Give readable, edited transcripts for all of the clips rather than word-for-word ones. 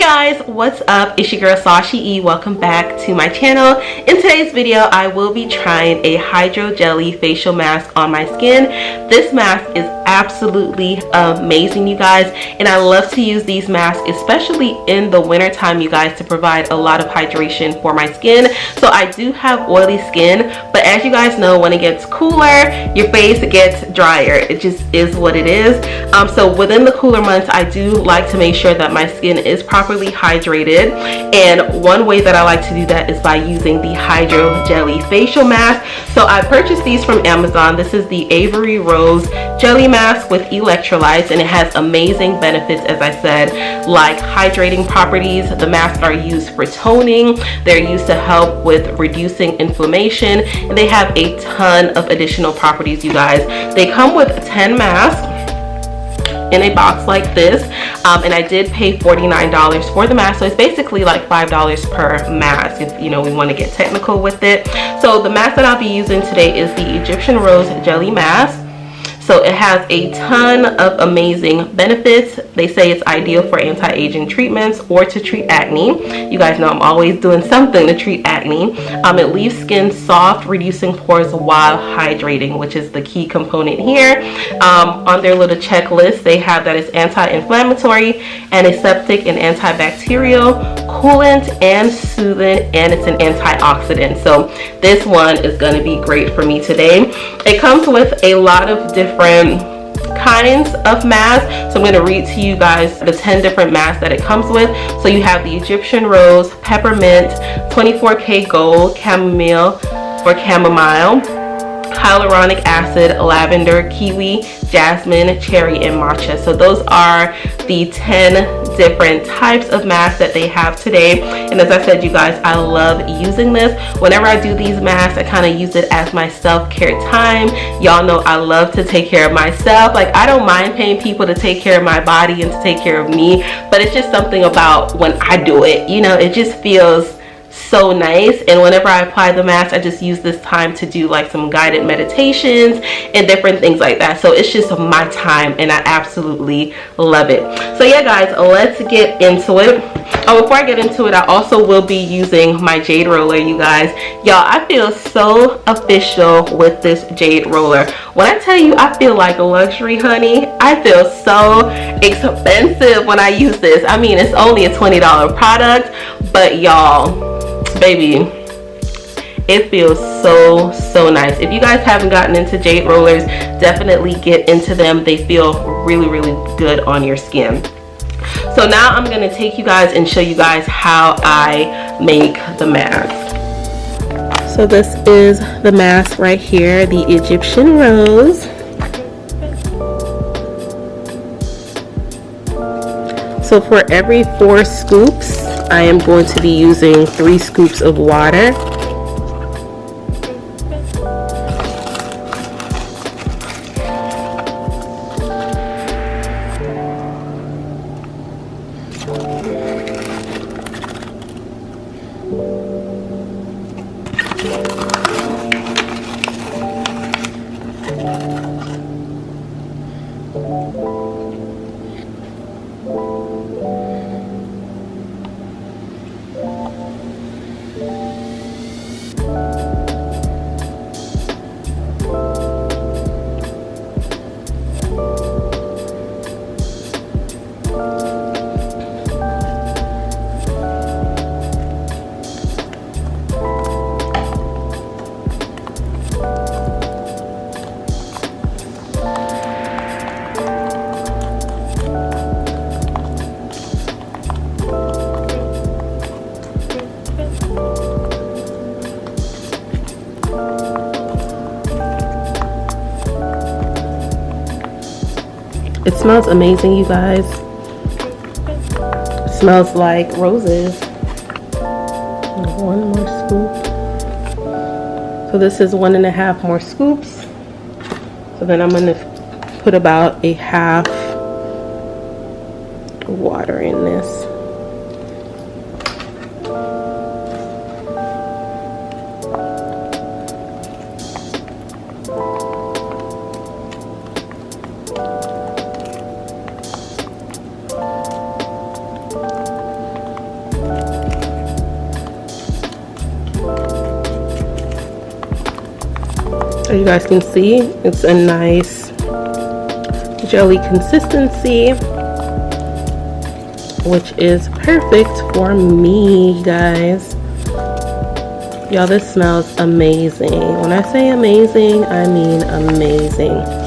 guys, what's up? It's your girl Sashie E. Welcome back to my channel. In today's video, I will be trying a Hydrojelly facial mask on my skin. This mask is absolutely amazing, you guys, and I love to use these masks, especially in the winter time, you guys, to provide a lot of hydration for my skin. So I do have oily skin, but as you guys know, when it gets cooler, your face gets drier. It just is what it is. So within the cooler months, I do like to make sure that my skin is properly hydrated, and one way that I like to do that is by using the Hydrojelly facial mask. So I purchased these from Amazon. This is the Avery Rose Jelly Mask with electrolytes, and it has amazing benefits, as I said, like hydrating properties. The masks are used for toning, they're used to help with reducing inflammation, and they have a ton of additional properties, you guys. They come with 10 masks in a box like this, and I did pay $49 for the mask, so it's basically like $5 per mask if you know we want to get technical with it. So the mask that I'll be using today is the Egyptian Rose Jelly Mask. So it has a ton of amazing benefits. They say it's ideal for anti-aging treatments or to treat acne. You guys know I'm always doing something to treat acne. It leaves skin soft, reducing pores while hydrating, which is the key component here. On their little checklist, they have that it's anti-inflammatory, antiseptic, and antibacterial, coolant, and soothing, and it's an antioxidant. So this one is going to be great for me today. It comes with a lot of different kinds of masks, so I'm going to read to you guys the 10 different masks that it comes with. So you have the Egyptian Rose, Peppermint, 24K Gold, Chamomile or Chamomile, Hyaluronic Acid, Lavender, Kiwi, Jasmine, Cherry, and Matcha. So those are the 10 different types of masks that they have today. And as I said, you guys, I love using this. Whenever I do these masks, I kind of use it as my self-care time. Y'all know I love to take care of myself. Like, I don't mind paying people to take care of my body and to take care of me, but it's just something about when I do it, you know, it just feels so nice. And whenever I apply the mask, I just use this time to do like some guided meditations and different things like that. So it's just my time, and I absolutely love it. So yeah, guys, let's get into it. Oh, before I get into it, I also will be using my Jade roller, you guys. Y'all, I feel so official with this Jade roller. When I tell you I feel like luxury, honey, I feel so expensive when I use this. I mean, it's only a $20 product, but y'all, baby, it feels so nice. If you guys haven't gotten into Jade rollers, definitely get into them. They feel really good on your skin. So now I'm going to take you guys and show you guys how I make the mask. So this is the mask right here, the Egyptian Rose. So for every 4 scoops, I am going to be using 3 scoops of water. It smells amazing, you guys. It smells like roses. One more scoop. So this is 1.5 more scoops. So then I'm going to put about a half water in this. As you guys can see, it's a nice jelly consistency, which is perfect for me, guys. Y'all, this smells amazing. When I say amazing, I mean amazing.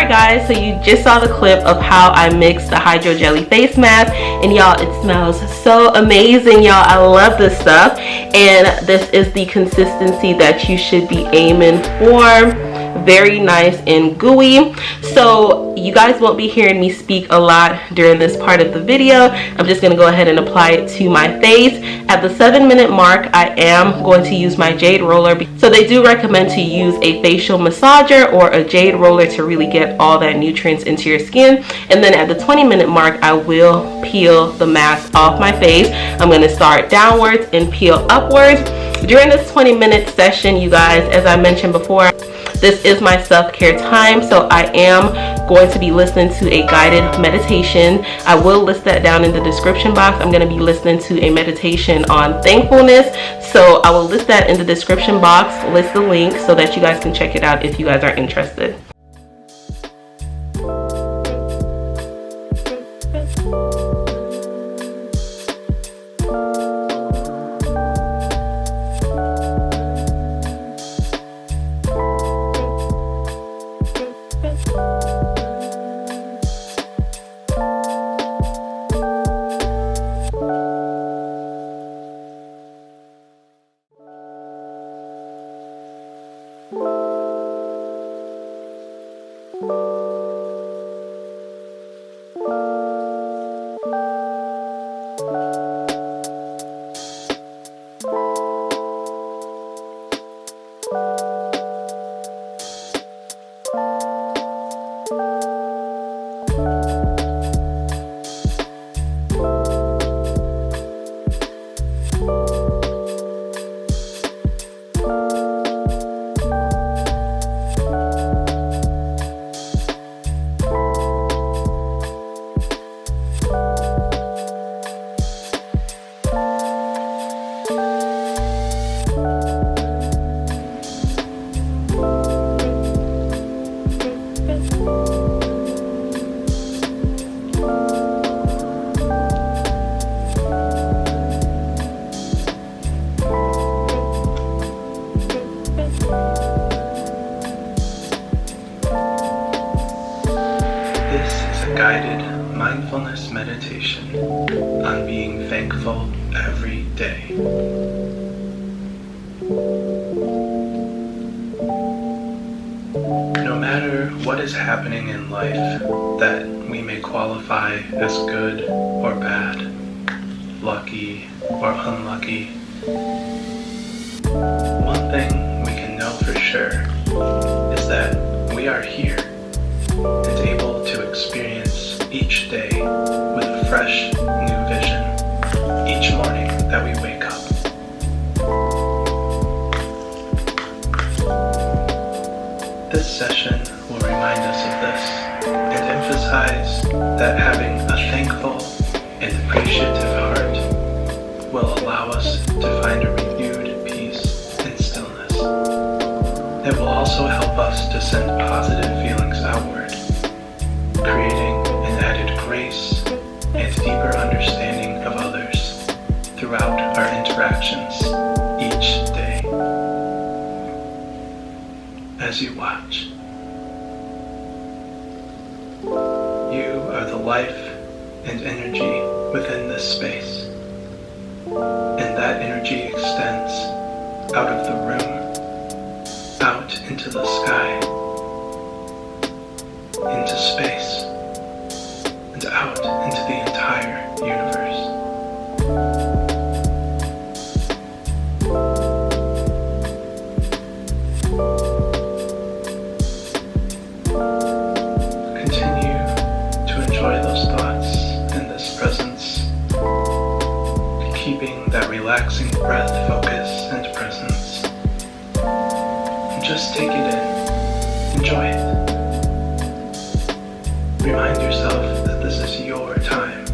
Guys, so you just saw the clip of how I mixed the Hydrojelly face mask, and y'all, it smells so amazing. Y'all, I love this stuff, and this is the consistency that you should be aiming for. Very nice and gooey. So you guys won't be hearing me speak a lot during this part of the video. I'm just going to go ahead and apply it to my face. At the 7-minute mark, I am going to use my Jade roller. So they do recommend to use a facial massager or a Jade roller to really get all that nutrients into your skin. And then at the 20-minute mark, I will peel the mask off my face. I'm going to start downwards and peel upwards. During this 20-minute session, you guys, as I mentioned before, this is my self-care time, so I am going to be listening to a guided meditation. I will list that down in the description box. I'm going to be listening to a meditation on thankfulness, so I will list that in the description box, list the link so that you guys can check it out if you guys are interested. Guided mindfulness meditation on being thankful every day. No matter what is happening in life that we may qualify as good or bad, lucky or unlucky, one thing we can know for sure is that we are here and able to experience each day with a fresh new vision each morning that we wake up. This session will remind us of this and emphasize that having a thankful and appreciative heart will allow us to find a renewed peace and stillness. It will also help us to send positive feelings outward, creating an added grace and deeper understanding of others throughout our interactions each day. As you watch, you are the life and energy within this space, and that energy extends out of the room, out into the sky, into space, and out into the entire universe. Continue to enjoy those thoughts in this presence, keeping that relaxing breath, focus, and presence. And just take it in, enjoy it. Remind yourself that this is your time.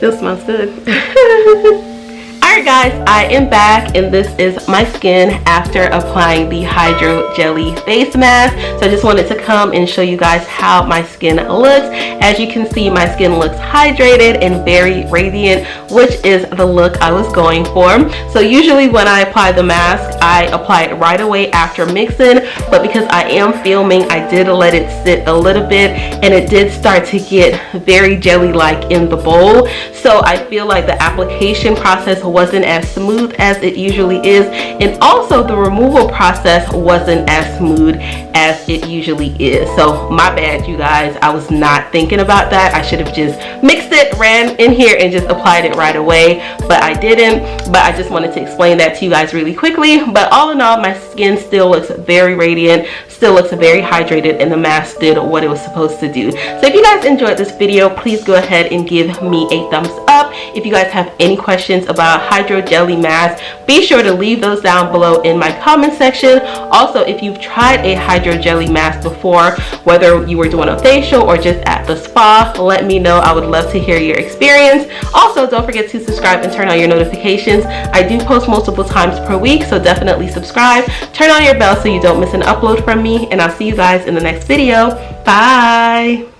Still smells good. Alright guys, I am back and this is my skin after applying the Hydrojelly face mask. So I just wanted to come and show you guys how my skin looks. As you can see, my skin looks hydrated and very radiant, which is the look I was going for. So usually when I apply the mask, I apply it right away after mixing, but because I am filming, I did let it sit a little bit and it did start to get very jelly-like in the bowl. So I feel like the application process wasn't as smooth as it usually is, and also the removal process wasn't as smooth as it usually is. So my bad, you guys. I was not thinking about that. I should have just mixed it, ran in here and just applied it right away, but I didn't. But I just wanted to explain that to you guys really quickly. But all in all, my skin still looks very radiant, still looks very hydrated, and the mask did what it was supposed to do. So if you guys enjoyed this video, please go ahead and give me a thumbs up. If you guys have any questions about Hydrojelly mask, be sure to leave those down below in my comment section. Also, if you've tried a Hydrojelly mask before, whether you were doing a facial or just at the spa, let me know. I would love to hear your experience. Also, don't forget to subscribe and turn on your notifications. I do post multiple times per week, so definitely subscribe. Turn on your bell so you don't miss an upload from me, and I'll see you guys in the next video. Bye!